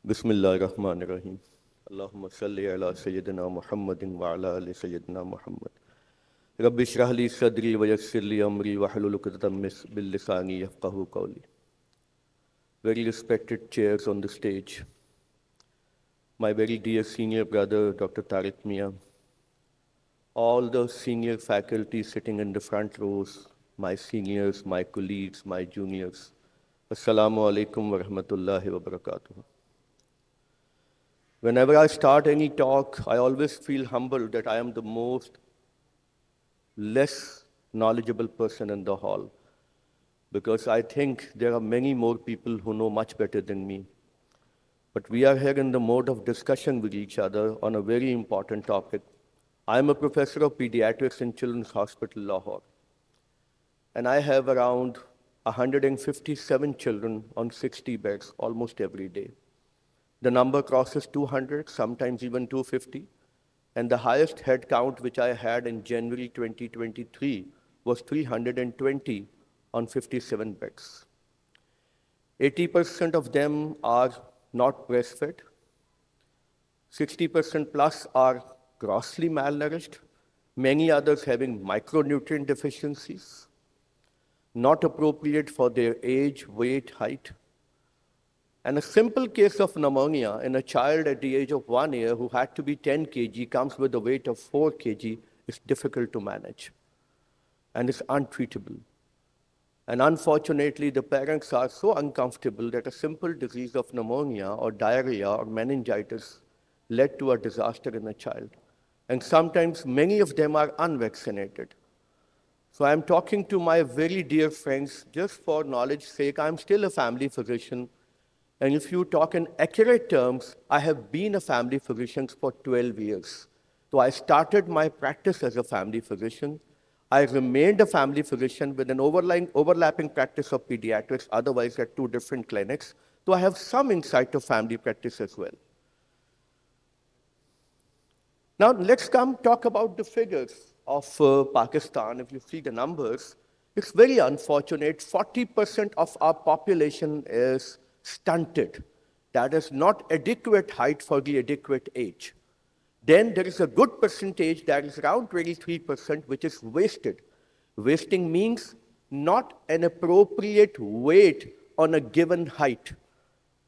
بسم اللہ الرحمن الرحیم اللہم صلی علی سیدنا محمد وعلی آل سیدنا محمد رب اشرح لی صدری ویسر لی امری واحلل عقدۃ من لسانی یفقہوا قولی. Very respected chairs on the stage, my very dear senior brother Dr. Tariq Mia, all the senior faculty sitting in the front rows, my seniors, my colleagues, my juniors, Assalamu alaikum wa rahmatullahi wa barakatuh. Whenever I start any talk, I always feel humbled that I am the most less knowledgeable person in the hall, because I think there are many more people who know much better than me. But we are here in the mode of discussion with each other on a very important topic. I am a professor of pediatrics in Children's Hospital, Lahore, and I have around 157 children on 60 beds almost every day. The number crosses 200, sometimes even 250. And the highest head count which I had in January 2023 was 320 on 57 beds. 80% of them are not breastfed. 60% plus are grossly malnourished. Many others having micronutrient deficiencies, not appropriate for their age, weight, height. And a simple case of pneumonia in a child at the age of 1 year who had to be 10 kg, comes with a weight of 4 kg, is difficult to manage and is untreatable. And unfortunately, the parents are so uncomfortable that a simple disease of pneumonia or diarrhea or meningitis led to a disaster in a child. And sometimes many of them are unvaccinated. So I'm talking to my very dear friends, just for knowledge's sake. I'm still a family physician. And if you talk in accurate terms, I have been a family physician for 12 years. So I started my practice as a family physician. I remained a family physician with an overlapping practice of pediatrics, otherwise at 2 different clinics. So I have some insight of family practice as well. Now let's come talk about the figures of Pakistan. If you see the numbers, it's very unfortunate. 40% of our population is stunted. That is not adequate height for the adequate age. Then there is a good percentage, that is around 23%, which is wasted. Wasting means not an appropriate weight on a given height.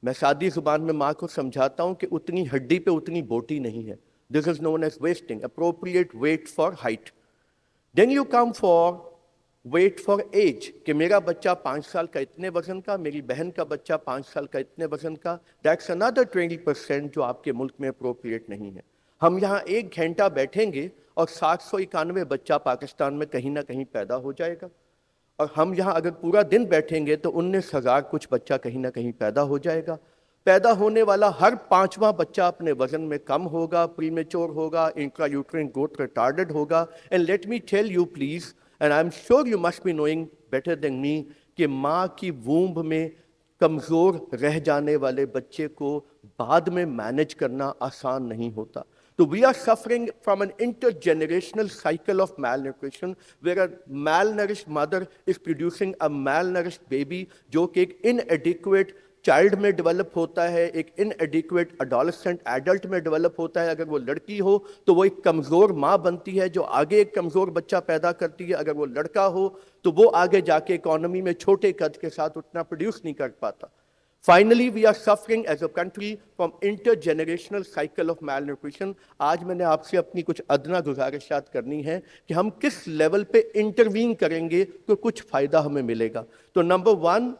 मैं सादी जुबान में माँ को समझाता हूँ कि उतनी हड्डी पे उतनी बोटी नहीं है. This is known as wasting, appropriate weight for height. Then you come for weight for age, कि मेरा बच्चा 5 साल का इतने वजन का, मेरी बहन का बच्चा 5 साल का इतने वजन का. दैट्स अनदर 20% जो आपके मुल्क में अप्रोप्रिएट नहीं है. हम यहाँ 1 घंटा बैठेंगे और 791 बच्चा पाकिस्तान में कहीं ना कहीं पैदा हो जाएगा. और हम यहाँ अगर पूरा दिन बैठेंगे तो 19,000 कुछ बच्चा कहीं ना कहीं पैदा हो जाएगा. पैदा होने वाला हर 5वां बच्चा अपने वजन में कम होगा, प्रीमेच्योर होगा, इंट्रायूट्राइन ग्रोथ रिटार्डेड होगा. And let me tell you please, and I'm sure you must be knowing better than me, कि माँ की वूम्ब में कमज़ोर रह जाने वाले बच्चे को बाद में मैनेज करना आसान नहीं होता. So we are suffering from an intergenerational cycle of malnutrition, where a malnourished mother is producing a malnourished baby, जो कि एक inadequate चाइल्ड में डेवलप होता है, एक इनएडिक्वेट एडोलेसेंट एडल्ट में डेवलप होता है. अगर वो लड़की हो तो वो एक कमज़ोर माँ बनती है जो आगे एक कमज़ोर बच्चा पैदा करती है. अगर वो लड़का हो तो वो आगे जाके इकोनॉमी में छोटे कद के साथ उतना प्रोड्यूस नहीं कर पाता. Finally we are suffering as a country from intergenerational cycle of malnutrition. आज मैंने आपसे अपनी कुछ अदना गुजारिशात करनी है कि हम किस लेवल पे इंटरवीन करेंगे तो कुछ फ़ायदा हमें मिलेगा. तो नंबर 1,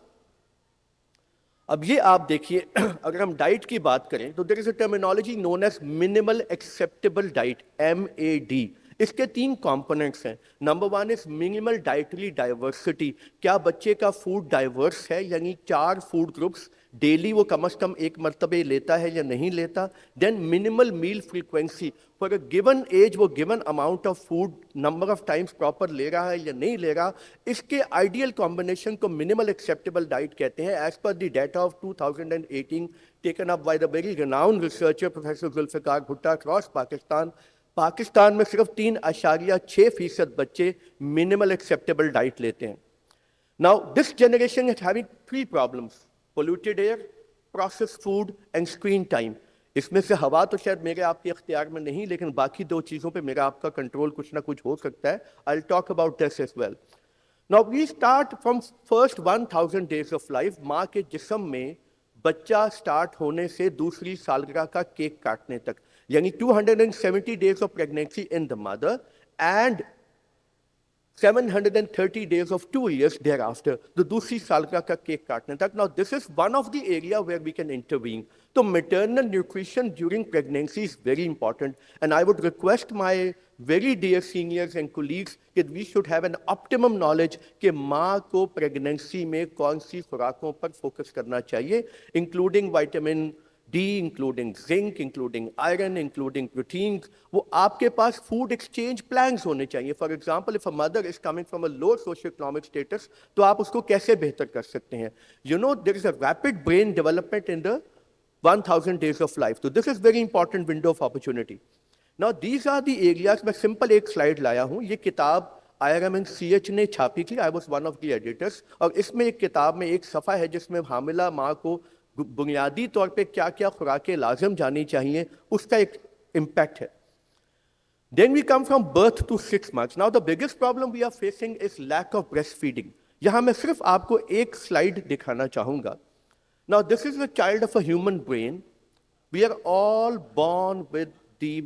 अब ये आप देखिए, अगर हम डाइट की बात करें तो there is a terminology known as minimal acceptable diet, MAD. इसके 3 कंपोनेंट्स हैं. Number 1 is minimal dietary diversity. क्या बच्चे का फूड डाइवर्स है, यानी 4 फूड ग्रुप्स डेली वो कम से कम 1 मरतबे लेता है या नहीं लेता. Then minimal meal frequency, for a given age वो given amount of food number of times proper ले रहा है या नहीं ले रहा. इसके आइडियल कॉम्बिनेशन को मिनिमल एक्सेप्टेबल डाइट कहते हैं. As per the data of 2018 taken up by the very renowned researcher professor Zulfiqar Bhutta across Pakistan में सिर्फ 3.6% बच्चे मिनिमल एक्सेप्टेबल डाइट लेते हैं. Now this generation is having 3 problems: polluted air, processed food and screen time. اس میں سے ہوا تو شاید میرے آپ کے اختیار میں نہیں, لیکن باقی دو چیزوں پہ میرا آپ کا کنٹرول کچھ نہ کچھ ہو سکتا ہے. I'll talk about this as well. Now we start from first 1000 days of life. ماں کے جسم میں بچہ سٹارٹ ہونے سے دوسری سالگرہ کا کیک کاٹنے تک, یعنی 270 days of pregnancy in the mother and 730 days of 2 years thereafter, the دوسری سالگرہ کا کیک کاٹنے تک. Now this is one of the area where we can intervene. So maternal nutrition during pregnancy is very important, and I would request my very dear seniors and colleagues that we should have an optimum knowledge کہ ماں کو pregnancy میں کون سی خوراکوں پر focus کرنا چاہیے, including vitamin D, including zinc, including iron, including proteins. وہ آپ کے پاس food exchange plans ہونے چاہیے. For example, if a mother is coming from a low socioeconomic status, تو آپ اس کو کیسے بہتر کر سکتے ہیں. You know, there is a rapid brain development in the 1000 days of life. So this is very important window of opportunity. Now these are the areas. میں simple ایک slide لایا ہوں. یہ کتاب IRM&CH نے چھاپی تھی. I was one of the editors. اور اس میں ایک کتاب میں ایک صفحہ ہے جس میں حاملہ ماں کو بنیادی طور پہ کیا کیا خوراکیں لازم جانی چاہیے, اس کا ایک امپیکٹ ہے. Then we come from birth to 6 months. Now the biggest problem we are facing is lack of breastfeeding. یہاں میں صرف آپ کو ایک سلائیڈ دکھانا چاہوں گا. Now this is the child of a human brain. We are all born with the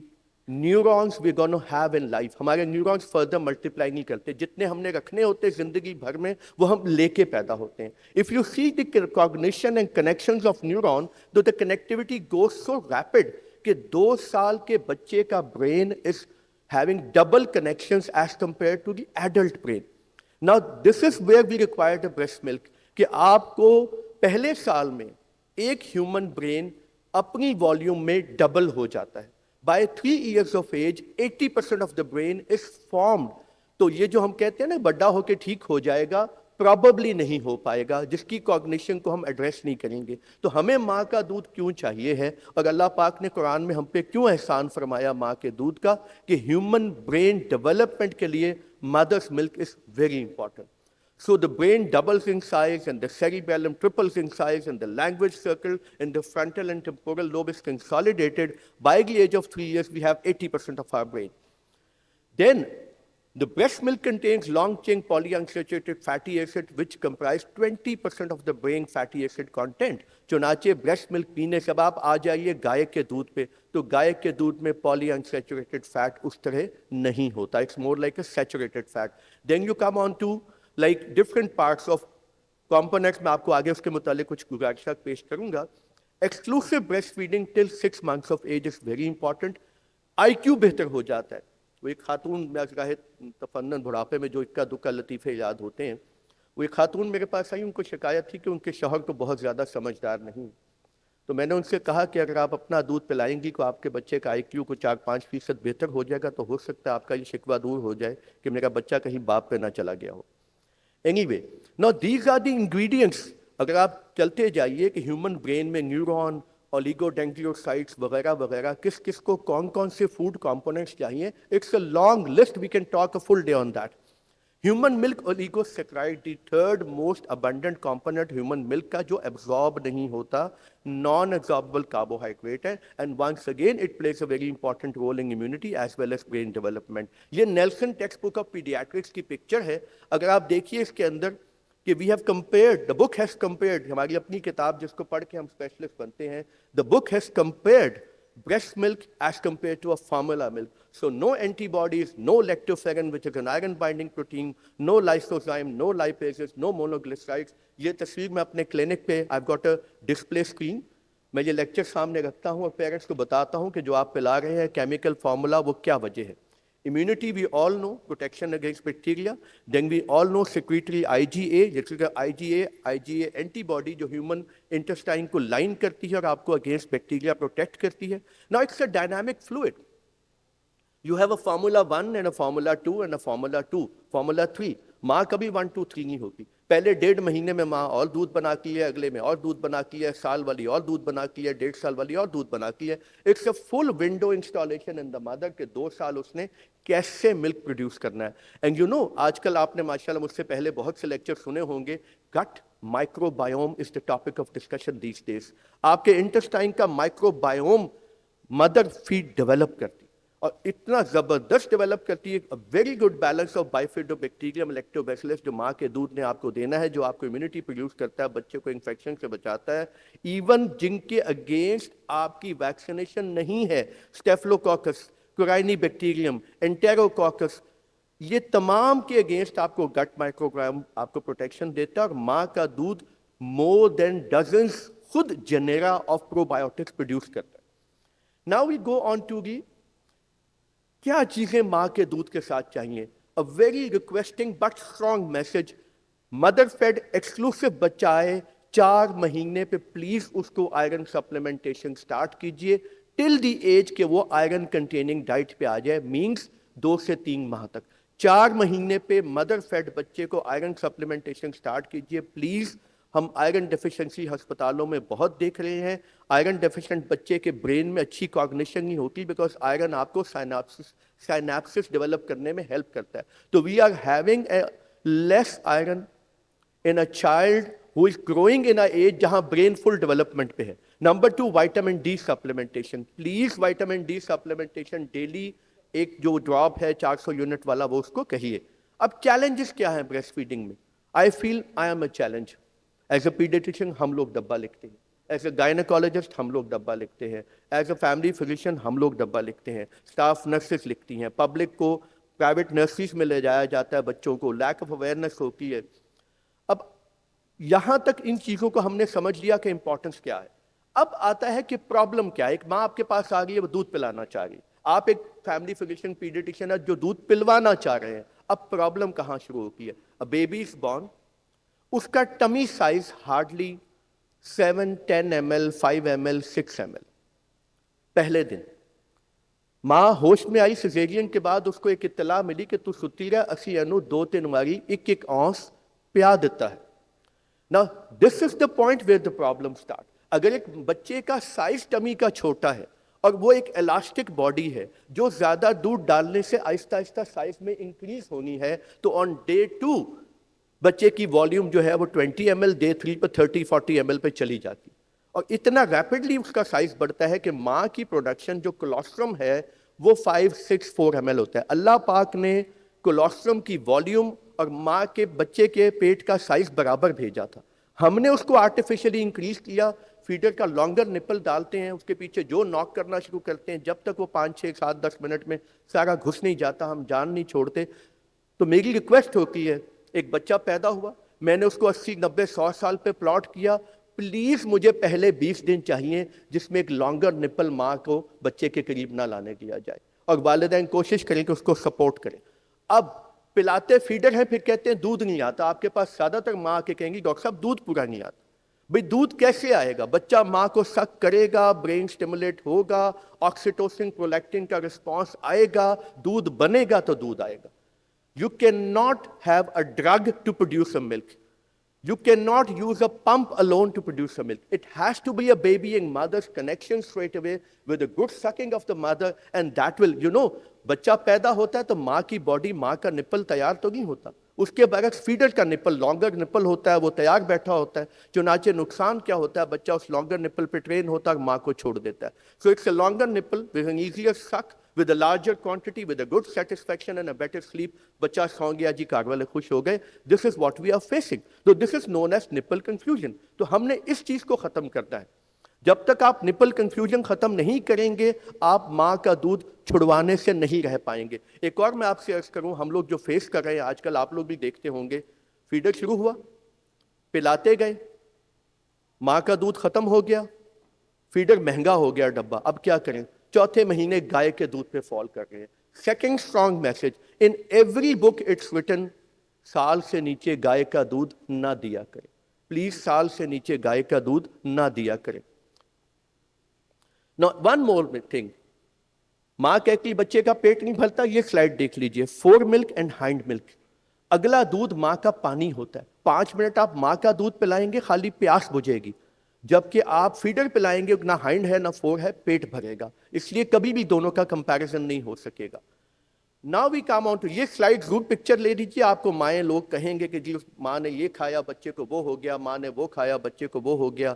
neurons we're going to have in life. ہمارے neurons further multiply نہیں کرتے, جتنے ہم نے رکھنے ہوتے زندگی بھر میں وہ ہم لے کے پیدا ہوتے ہیں. If you see the cognition and connections of neuron, though the connectivity goes so rapid کہ 2 سال کے بچے کا brain is having double connections as compared to the adult brain. Now this is where we require the breast milk, کہ آپ کو پہلے سال میں ایک ہیومن برین اپنی والیوم میں ڈبل ہو جاتا ہے. By 3 years of age, 80% of the brain is formed. تو یہ جو ہم کہتے ہیں نا بڑا ہو کے ٹھیک ہو جائے گا, probably نہیں ہو پائے گا, جس کی کوگنیشن کو ہم ایڈریس نہیں کریں گے. تو ہمیں ماں کا دودھ کیوں چاہیے ہے, اور اللہ پاک نے قرآن میں ہم پہ کیوں احسان فرمایا ماں کے دودھ کا, کہ ہیومن برین ڈیولپمنٹ کے لیے mother's milk is very important. So the brain doubles in size and the cerebellum triples in size and the language circle in the frontal and temporal lobe is consolidated. By the age of 3 years, we have 80% of our brain. Then the breast milk contains long-chain polyunsaturated fatty acid which comprise 20% of the brain fatty acid content. چنانچہ breast milk پینے سے آپ آ جائیے گائے کے دودھ پہ, تو گائے کے دودھ میں polyunsaturated fat اس طرح نہیں ہوتا. It's more like a saturated fat. Then you come on to like different parts of components. میں آپ کو آگے اس کے متعلق کچھ گزارشات پیش کروں گا. Exclusive breastfeeding till 6 months of age is very important. IQ بہتر ہو جاتا ہے. وہ ایک خاتون, میں ظاہر تفنن بڑھاپے میں جو اکا دکا لطیفے یاد ہوتے ہیں, وہ ایک خاتون میرے پاس آئی, ان کو شکایت تھی کہ ان کے شوہر تو بہت زیادہ سمجھدار نہیں. تو میں نے ان سے کہا کہ اگر آپ اپنا دودھ پلائیں گی تو آپ کے بچے کا IQ کو 4-5% بہتر ہو جائے گا, تو ہو سکتا ہے آپ کا یہ شکوہ دور ہو جائے کہ میرا بچہ کہیں باپ پہ نہ چلا گیا ہو. Anyway, now these are the ingredients. اگر آپ چلتے جائیے کہ ہیومن برین میں نیورون, اولیگوڈینکلیوسائٹس وغیرہ وغیرہ کس کس کو کون کون سے فوڈ کمپوننٹس چاہیے, it's a long list, we can talk a full day on that. Human milk oligosaccharide, the third most abundant component human milk کا جو ایبزارب نہیں ہوتا, نان ایبزاربل کاربوہائیڈریٹ ہے, and once again it plays a very important role in immunity as well as brain development. یہ Nelson text book of paediatrics کی picture ہے. اگر آپ دیکھیے اس کے اندر کہ we have compared, the book has compared, ہماری اپنی کتاب جس کو پڑھ کے ہم اسپیشلسٹ بنتے ہیں, the book has compared breast milk as compared to a formula milk. So no antibodies, no lactoferrin which is an iron binding protein, no lysozyme, no lipases, no monoglycerides. یہ تصویر میں اپنے کلینک پہ I've got a display screen, میں یہ lecture سامنے رکھتا ہوں اور پیرنٹس کو بتاتا ہوں کہ جو آپ پلا رہے ہیں کیمیکل فارمولا وہ کیا وجہ ہے. Immunity we all know, protection against bacteria. Then we all know secretory IgA, جس کا IgA antibody جو human intestine کو لائن کرتی ہے اور آپ کو against bacteria protect کرتی ہے. Now it's a dynamic fluid. You have a formula 1 and a formula 2 and a formula 2, formula 3. ماں کبھی 1 2 3 نہیں ہوتی. پہلے 1.5 مہینے میں ماں اور دودھ بناتی ہے, اگلے میں اور دودھ بناتی ہے, سال والی اور دودھ بناتی ہے, 1.5 سال والی اور دودھ بناتی ہے. It's a full window installation in the mother کہ 2 سال اس نے کیسے ملک پروڈیوس کرنا ہے. اینڈ یو نو, آج کل آپ نے ماشاء اللہ مجھ سے پہلے بہت سے لیکچر سنے ہوں گے, گٹ microbiome is the topic of discussion these days. आपके intestine का microbiome mother feed develop करती और इतना जबरदस्त डेवलप करती है, very good balance of bifidobacterium lactobacillus जो माँ के दूध ने आपको देना है, जो आपको इम्यूनिटी प्रोड्यूस करता है, बच्चे को इन्फेक्शन से बचाता है, इवन जिनके अगेंस्ट आपकी वैक्सीनेशन नहीं है, स्टेफिलोकोकस, कोराइनी बैक्टीरियम, एंटेरोकोकस, ये तमाम के अगेंस्ट आपको गट माइक्रोबायोम आपको प्रोटेक्शन देता है। और माँ का दूध मोर देन डजन्स खुद जेनेरा ऑफ प्रोबायोटिक्स प्रोड्यूस करता है। Now we go on to the क्या चीजें माँ के दूध के साथ चाहिए। A very requesting but strong message, mother fed exclusive बच्चा आए 4 महीने पे प्लीज उसको आयरन सप्लीमेंटेशन स्टार्ट कीजिए टिल दी एज के वो आयरन कंटेनिंग डाइट पे आ जाए, मींस 2 से 3 माह तक। 4 महीने पे मदर फेड बच्चे को आयरन सप्लीमेंटेशन स्टार्ट कीजिए प्लीज। हम आयरन डेफिशिएंसी अस्पतालों में बहुत देख रहे हैं। आयरन डेफिशिएंट बच्चे के ब्रेन में अच्छी कॉग्निशन नहीं होती बिकॉज आयरन आपको साइनाप्सिस डेवलप करने में हेल्प करता है। तो we are having a less iron in a child who is growing in a age जहां ब्रेन फुल डेवलपमेंट पे है। Number 2, vitamin D supplementation, please vitamin D supplementation daily, एक जो ड्रॉप है 400 यूनिट वाला वो उसको कहिए। अब चैलेंजेस क्या है ब्रेस्ट फीडिंग में? I feel I am a challenge. As a paediatrician हम लोग डब्बा लिखते हैं, एज अ गायनेकोलॉजिस्ट हम लोग डब्बा लिखते हैं, एज अ फैमिली फिजिशियन हम लोग डब्बा लिखते हैं, स्टाफ नर्सेस लिखती हैं, पब्लिक को प्राइवेट नर्सरीज में ले जाया जाता है, बच्चों को लैक ऑफ अवेयरनेस होती है। अब यहां तक इन चीजों को हमने समझ लिया कि इंपॉर्टेंस क्या है। अब आता है कि प्रॉब्लम क्या है। एक माँ आपके पास आ गई है, वो दूध पिलाना चाह रही है, आप एक फैमिली फिजिशियन पीडियाट्रिशियन है जो दूध पिलवाना चाह रहे हैं। अब प्रॉब्लम कहां शुरू होती है? अ बेबी इज बॉर्न, उसका tummy size hardly 7, 10 ml, 5 ml, 6 ml। पहले दिन माँ होश में आई सिजेरियन के बाद, उसको एक इत्तला मिली कि तू सुती रहा, 80 अनु 2-3 वारी 1-1 औंस प्या देता है। Now, this is the point where the problem start. अगर एक बच्चे का साइज टमी का छोटा है और वो एक इलास्टिक बॉडी है जो ज्यादा दूध डालने से आहिस्ता आहिस्ता साइज में इंक्रीज होनी है, तो ऑन डे 2 बच्चे की वॉल्यूम जो है वो 20 ml, डे 3 पर 30-40 ml पे चली जाती, और इतना रैपिडली उसका साइज बढ़ता है कि माँ की प्रोडक्शन जो कोलोस्ट्रम है वो 5-6-4 ml होता है। अल्लाह पाक ने कोलोस्ट्रम की वॉल्यूम और माँ के बच्चे के पेट का साइज बराबर भेजा था, हमने उसको आर्टिफिशियली इंक्रीज किया। फीडर का लॉन्गर निपल डालते हैं, उसके पीछे जो नॉक करना शुरू करते हैं, जब तक वो 5-6-7-10 मिनट में सारा घुस नहीं जाता हम जान नहीं छोड़ते। तो मेरी रिक्वेस्ट होती है, एक बच्चा पैदा हुआ, मैंने उसको 80-90-100 साल पे प्लॉट किया, प्लीज मुझे पहले 20 दिन चाहिए जिसमें एक लॉन्गर निपल माँ को बच्चे के करीब ना लाने दिया जाए, और वालिदैन कोशिश करें कि उसको सपोर्ट करें। अब पिलाते फीडर हैं, फिर कहते हैं दूध नहीं आता। आपके पास ज्यादातर माँ आके कहेंगी डॉक्टर साहब दूध पूरा नहीं आता। भाई दूध कैसे आएगा? बच्चा माँ को सक करेगा, ब्रेन स्टिमुलेट होगा, ऑक्सीटोसिन प्रोलैक्टिन का रिस्पॉन्स आएगा, दूध बनेगा तो दूध आएगा। You cannot have a drug to produce a milk. You cannot use a pump alone to produce a milk. It has to be a baby and mother's connection straight away with a good sucking of the mother, and that will, बच्चा पैदा होता है तो माँ की body, माँ का nipple तैयार तो नहीं होता, उसके बगैर फीडर का निपल लॉन्गर निपल होता है, वो तैयार बैठा होता है। चुनाचे नुकसान क्या होता है, बच्चा उस लॉन्गर निपल पे ट्रेन होता है, माँ को छोड़ देता है। So it's a longer nipple with N easier सक, with a larger quantity, with a good satisfaction and a better sleep, बच्चा सौ गया जी, कार वाले खुश हो गए। This is what we are facing. So this is known as nipple confusion. तो हमने इस चीज को खत्म करना है। जब तक आप निपल कंफ्यूजन खत्म नहीं करेंगे, आप माँ का दूध छुड़वाने से नहीं रह पाएंगे। एक और मैं आपसे अर्ज करूं, हम लोग जो फेस कर रहे हैं आजकल, आप लोग भी देखते होंगे, फीडर शुरू हुआ, पिलाते गए, माँ का दूध खत्म हो गया, फीडर महंगा हो गया डब्बा, अब क्या करें? चौथे महीने गाय के दूध पे फॉल कर रहे हैं। Second strong message, in every book it's written, साल से नीचे गाय का दूध ना दिया करें, प्लीज साल से नीचे गाय का दूध ना दिया करें। Now, one more thing, माँ कहती बच्चे का पेट नहीं भरता, ये स्लाइड देख लीजिए, four milk and hind milk. अगला दूध माँ का पानी होता है, 5 मिनट आप माँ का दूध पिलाएंगे, खाली प्यास बुझेगी, जबकि आप फीडर पिलाएंगे, ना हाइंड है ना फोर है, पेट भरेगा। इसलिए कभी भी दोनों का कंपैरिजन नहीं हो सकेगा। Now we come on to, ये स्लाइड जरूर पिक्चर ले लीजिए, आपको माएँ लोग कहेंगे कि जी माँ ने ये खाया बच्चे को वो हो गया, माँ ने वो खाया बच्चे को वो हो गया.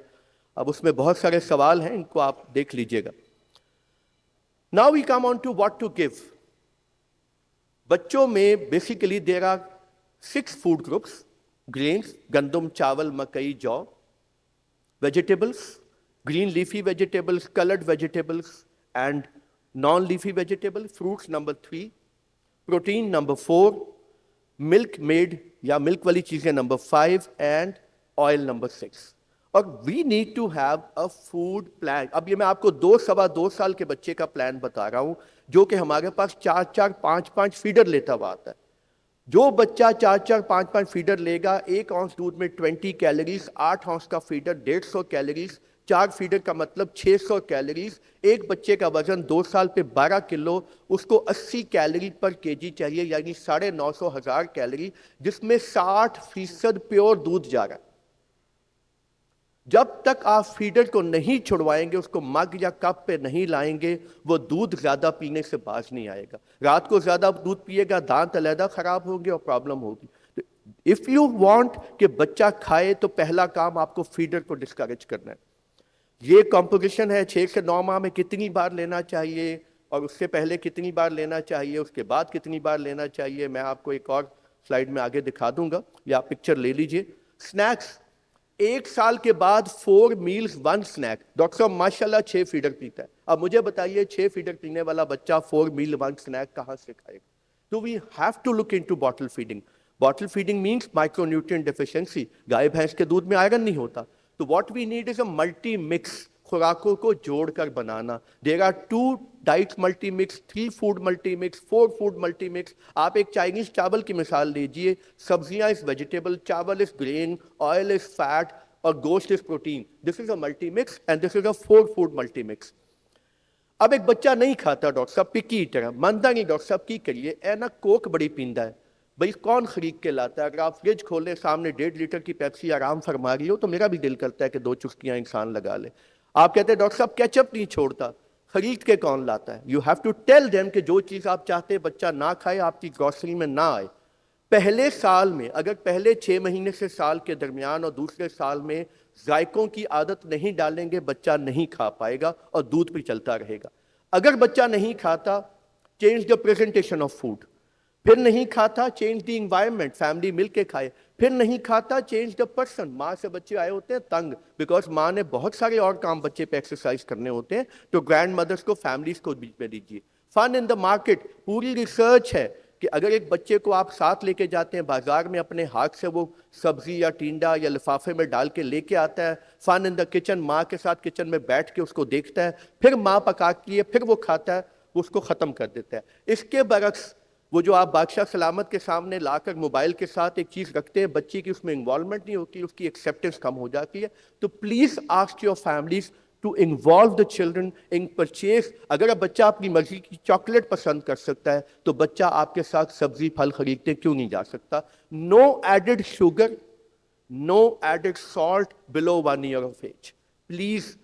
अब उसमें बहुत सारे सवाल हैं, इनको आप देख लीजिएगा. Now we come on to what to give. बच्चों में basically there are 6 food groups: grains, गंदम, चावल, मकई, जौ; vegetables, green leafy vegetables, colored vegetables, and non-leafy vegetables; fruits number 3, protein number 4, milk made या milk वाली चीजें number 5, and oil number 6. और we need to have a food plan. अब ये मैं आपको 2-2.25 साल के बच्चे का प्लान बता रहा हूं, जो कि हमारे पास 4-4, 5-5 फीडर लेता हुआ आता है. जो बच्चा 4-4, 5-5 फीडर लेगा, 1 औंस दूध में 20 कैलोरीज, 8 औंस का फीडर 150 कैलोरीज, 4 फीडर का मतलब 600 कैलोरीज. एक बच्चे का वजन 2 साल पे 12 किलो, उसको 80 कैलोरी पर केजी चाहिए, यानी 950,000 कैलोरी, जिसमें 60% प्योर दूध जा रहा है. जब तक आप फीडर को नहीं छुड़वाएंगे, उसको मग या कप पे नहीं लाएंगे, वो दूध ज्यादा पीने से बाज नहीं आएगा. रात को ज्यादा दूध पिएगा, दांत अलहदा खराब होंगे और प्रॉब्लम होगी. इफ यू वांट कि बच्चा खाए, तो पहला काम आपको फीडर को डिस्करेज करना है. ये कॉम्पोजिशन है 6 से 9 माह में कितनी बार लेना चाहिए, और उससे पहले कितनी बार लेना चाहिए, उसके बाद कितनी बार लेना चाहिए. मैं आपको एक और स्लाइड में आगे दिखा दूंगा, या आप पिक्चर ले लीजिए. स्नैक्स, 1 साल के बाद 4 मील्स 1 स्नैक. डॉक्टर साहब माशाल्लाह 6 फीडर पीता है. अब मुझे बताइए 6 फीडर पीने वाला बच्चा 4 मील 1 स्नैक कहां से खाएगा? तो we have to look into bottle feeding. Bottle feeding means micronutrient deficiency. गाय भैंस के दूध में आयरन नहीं होता. तो what we need is a multi mix, खुराकों को जोड़कर बनाना. There are 2 diet multi mix, 3 food multi mix, 4 food multi mix. आप एक चाइनीज चावल की मिसाल लीजिए. सब्जियां इज वेजिटेबल, चावल is grain, oil is fat, और गोश्त is protein. This is a multi mix and this is a 4 food multi mix. अब एक बच्चा नहीं खाता डॉक्टर साहब, पिकी ईटर, मानता नहीं डॉक्टर साहब, की करिए? ए ना कोक बड़ी पींदा है. भाई कौन खरीद के लाता है? अगर आप फ्रिज खोलें, सामने 1.5 लीटर की पेप्सी आराम फरमा रही हो, तो मेरा भी दिल करता है कि 2 चुस्कियां इंसान लगा ले. आप कहते हैं डॉक्टर साहब केचप नहीं छोड़ता, खरीद के कौन लाता है? You have to tell them कि जो चीज आप चाहते हैं बच्चा ना खाए, आपकी ग्रोसरी में ना आए. पहले साल में, अगर पहले 6 महीने से साल के दरमियान और दूसरे साल में जायकों की आदत नहीं डालेंगे, बच्चा नहीं खा पाएगा और दूध भी चलता रहेगा. अगर बच्चा नहीं खाता, change the presentation of food. फिर नहीं खाता, चेंज द इन्वायरमेंट, फैमिली मिल के खाए. फिर नहीं खाता, चेंज द पर्सन. माँ से बच्चे आए होते हैं तंग, बिकॉज माँ ने बहुत सारे और काम बच्चे पे एक्सरसाइज करने होते हैं, तो ग्रैंड मदर्स को, फैमिलीज को बीच में दीजिए. फन इन द मार्केट, पूरी रिसर्च है कि अगर एक बच्चे को आप साथ लेके जाते हैं बाजार में, अपने हाथ से वो सब्जी या टींडा या लिफाफे में डाल के लेके आता है, फन इन द किचन, माँ के साथ किचन में बैठ के उसको देखता है, फिर माँ पकाती है, फिर वो खाता है, उसको खत्म कर देता है. इसके बरक्स वो जो आप बादशाह सलामत के सामने लाकर मोबाइल के साथ एक चीज रखते हैं, बच्चे की उसमें इन्वॉल्वमेंट नहीं होती, उसकी एक्सेप्टेंस कम हो जाती है. तो please ask your families to involve the children in purchase. अगर अब बच्चा अपनी मर्जी की चॉकलेट पसंद कर सकता है, तो बच्चा आपके साथ सब्जी फल खरीदते क्यों नहीं जा सकता? No added sugar, no added salt below 1 year of age. Please.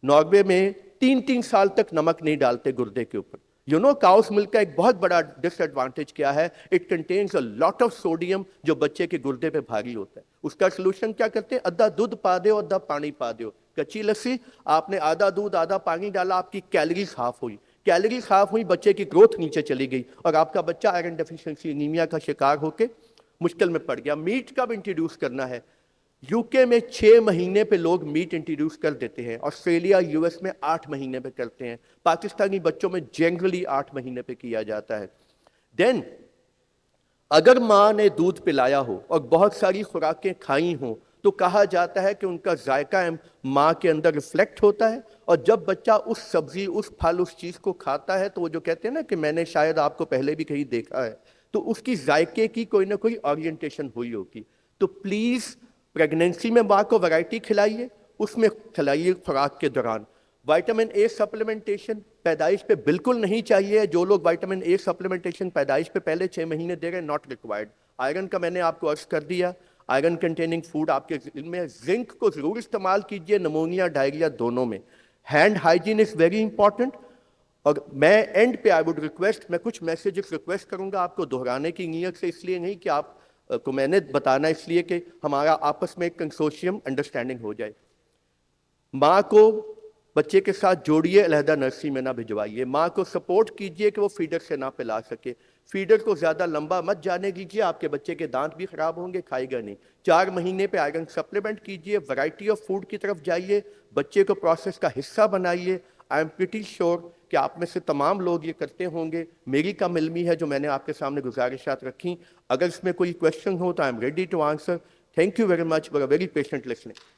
Norway में 3-3 साल तक नमक नहीं डालते गुर्दे के ऊपर. यू नो काउस मिल्क का एक बहुत बड़ा डिसएडवांटेज क्या है? It contains a lot of sodium, जो बच्चे के गुर्दे पे भारी होता है. उसका सोल्यूशन क्या करते हैं? आधा दूध पा दो, आधा पानी पा दो. कच्ची लस्सी, आपने आधा दूध आधा पानी डाला, आपकी कैलोरीज हाफ हुई. कैलोरीज हाफ हुई, बच्चे की ग्रोथ नीचे चली गई, और आपका बच्चा आयरन डेफिशिएंसी एनीमिया का शिकार होकर मुश्किल में पड़ गया. मीट कब इंट्रोड्यूस करना है? यूके में 6 महीने पे लोग मीट इंट्रोड्यूस कर देते हैं. ऑस्ट्रेलिया, यूएस में 8 महीने पे करते हैं. पाकिस्तानी बच्चों में जनरली 8 महीने पे किया जाता है. देन अगर माँ ने दूध पिलाया हो और बहुत सारी खुराकें खाई हों, तो कहा जाता है कि उनका जायका माँ के अंदर रिफ्लेक्ट होता है, और जब बच्चा उस सब्जी, उस फल, उस चीज को खाता है, तो वो जो कहते हैं ना कि मैंने शायद आपको पहले भी कहीं देखा है, तो उसकी जायके की कोई ना कोई ओरिएंटेशन हुई होगी. तो प्लीज प्रेगनेंसी में माँ को वैरायटी खिलाइए, उसमें खिलाइए खुराक के दौरान. विटामिन ए सप्लीमेंटेशन पैदाइश पे बिल्कुल नहीं चाहिए. जो लोग विटामिन ए सप्लीमेंटेशन पैदाइश पे पहले 6 महीने दे रहे हैं, नॉट रिक्वायर्ड. आयरन का मैंने आपको अर्ज कर दिया. आयरन कंटेनिंग फूड आपके में, जिंक को जरूर इस्तेमाल कीजिए, नमोनिया डायरिया दोनों में. Hand hygiene is very important. اور میں اینڈ پہ آئی وڈ ریکویسٹ، میں کچھ میسیجز ریکویسٹ کروں گا آپ کو دہرانے کی نیت سے، اس لیے نہیں کہ آپ کو میں نے بتانا، اس لیے کہ ہمارا آپس میں ایک کنسورشیم انڈرسٹینڈنگ ہو جائے۔ ماں کو بچے کے ساتھ جوڑیے، علیحدہ نرسری میں نہ بھجوائیے۔ ماں کو سپورٹ کیجئے کہ وہ فیڈر سے نہ پلا سکے، فیڈر کو زیادہ لمبا مت جانے دیجیے، آپ کے بچے کے دانت بھی خراب ہوں گے، کھائے گا نہیں۔ 4 مہینے پہ آئرن سپلیمنٹ کیجئے، ورائٹی آف فوڈ کی طرف جائیے، بچے کو پروسیس کا حصہ بنائیے۔ آئی ایم پریٹی شیور کہ آپ میں سے تمام لوگ یہ کرتے ہوں گے۔ میری کم علمی ہے جو میں نے آپ کے سامنے گزارشات رکھی، اگر اس میں کوئی کویشچن ہو تو I am ready to answer. Thank you very much for a very patient listening.